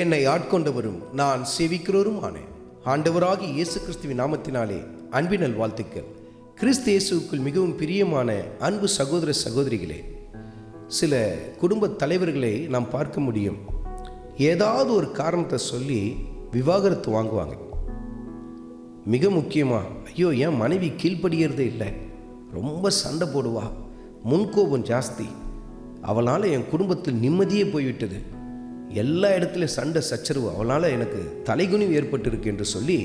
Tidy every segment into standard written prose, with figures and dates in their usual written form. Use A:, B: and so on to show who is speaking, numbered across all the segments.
A: என்னை ஆட்கொண்டவரும் நான் சேவிக்கிறவரும் ஆனேன். ஆண்டவராகி இயேசு கிறிஸ்துவின் நாமத்தினாலே அன்பினல் வாழ்த்துக்கள். கிறிஸ்து இயேசுவுக்குள் மிகவும் பிரியமான அன்பு சகோதர சகோதரிகளே, சில குடும்ப தலைவர்களை நாம் பார்க்க முடியும். ஏதாவது ஒரு காரணத்தை சொல்லி விவாகரத்து வாங்குவாங்க. மிக முக்கியமாக, ஐயோ என் மனைவி கீழ்ப்படுகிறதே இல்லை, ரொம்ப சண்டை போடுவா, முன்கோபம் ஜாஸ்தி, அவளால் என் குடும்பத்தில் நிம்மதியே போய்விட்டது, எல்லா இடத்துலையும் சண்டை சச்சரவு, அவளால் எனக்கு தலைகுனிவு ஏற்பட்டிருக்கு என்று சொல்லி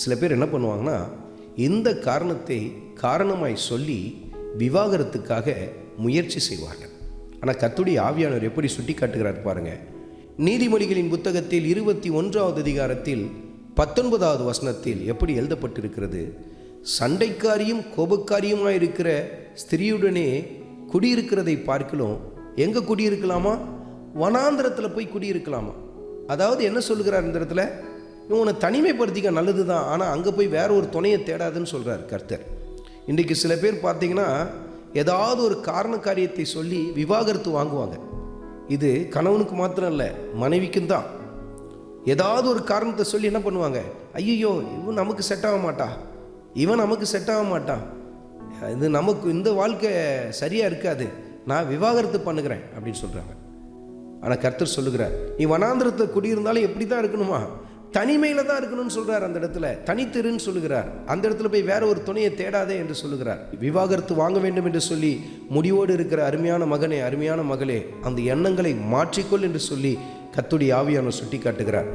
A: சில பேர் என்ன பண்ணுவாங்கன்னா, இந்த காரணத்தை காரணமாய் சொல்லி விவாகரத்துக்காக முயற்சி செய்வார்கள். ஆனால் கர்த்தருடைய ஆவியானவர் எப்படி சுட்டி காட்டுகிறார் பாருங்க. நீதிமொழிகளின் புத்தகத்தில் 21வது அதிகாரத்தில் 19வது வசனத்தில் எப்படி எழுதப்பட்டிருக்கிறது, சண்டைக்காரியும் கோபக்காரியுமாக இருக்கிற ஸ்திரியுடனே குடியிருக்கிறதை பார்க்கலாம், எங்கே குடியிருக்கலாமா? வனாந்திரத்தில் போய் குடியிருக்கலாமா? அதாவது என்ன சொல்லுகிறார் இந்த இடத்துல, உன்னை தனிமைப்படுத்திக்க நல்லது தான், ஆனால் அங்கே போய் வேற ஒரு துணையை தேடாதுன்னு சொல்கிறார் கர்த்தர். இன்றைக்கு சில பேர் பார்த்தீங்கன்னா ஏதாவது ஒரு காரண காரியத்தை சொல்லி விவாகரத்து வாங்குவாங்க. இது கணவனுக்கு மாத்திரம் இல்லை, மனைவிக்கும் தான். ஏதாவது ஒரு காரணத்தை சொல்லி என்ன பண்ணுவாங்க, ஐயோ இவன் நமக்கு செட் ஆக மாட்டா, இவன் நமக்கு செட் ஆக மாட்டான், இது நமக்கு இந்த வாழ்க்கை சரியாக இருக்காது, நான் விவாகரத்து பண்ணுகிறேன் அப்படின்னு சொல்கிறாங்க. ஆனால் கர்த்தர் சொல்லுகிறார், நீ வனாந்திரத்தை குடியிருந்தாலும் எப்படி தான் இருக்கணுமா, தனிமையில் தான் இருக்கணும்னு சொல்கிறார். அந்த இடத்துல தனித்திருன்னு சொல்லுகிறார். அந்த இடத்துல போய் வேற ஒரு துணையை தேடாதே என்று சொல்லுகிறார். விவாகரத்து வாங்க வேண்டும் என்று சொல்லி முடிவோடு இருக்கிற அருமையான மகனே, அருமையான மகளே, அந்த எண்ணங்களை மாற்றிக்கொள் என்று சொல்லி கர்த்தருடைய ஆவியானவர் சுட்டி காட்டுகிறார்.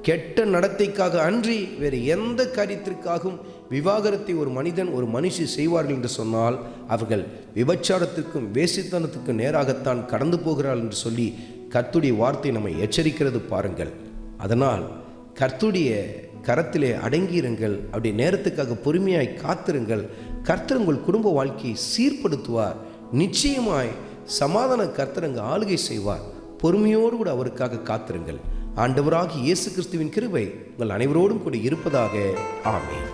A: கெட்ட நடத்தைக்காக அன்றி வேறு எந்த காரியத்திற்காகவும் விவாகரத்தை ஒரு மனிதன் ஒரு மனுஷி செய்வார்கள் என்று சொன்னால் அவர்கள் விபச்சாரத்திற்கும் வேசித்தனத்துக்கும் நேராகத்தான் கடந்து போகிறார்கள் என்று சொல்லி கர்த்தருடைய வார்த்தை நம்மை எச்சரிக்கிறது பாருங்கள். அதனால் கர்த்தருடைய கரத்திலே அடங்கியிருங்கள், அப்படி நேரத்துக்காக பொறுமையாய் காத்திருங்கள். கர்த்தர் உங்கள் குடும்ப வாழ்க்கையை சீர்படுத்துவார். நிச்சயமாய் சமாதான கர்த்தர் அங்கு ஆளுகை செய்வார். பொறுமையோடு கூட அவருக்காக காத்திருங்கள். ஆண்டவராகிய இயேசு கிறிஸ்துவின் கிருபை உங்கள் அனைவரோடும் கூட இருப்பதாக. ஆமென்.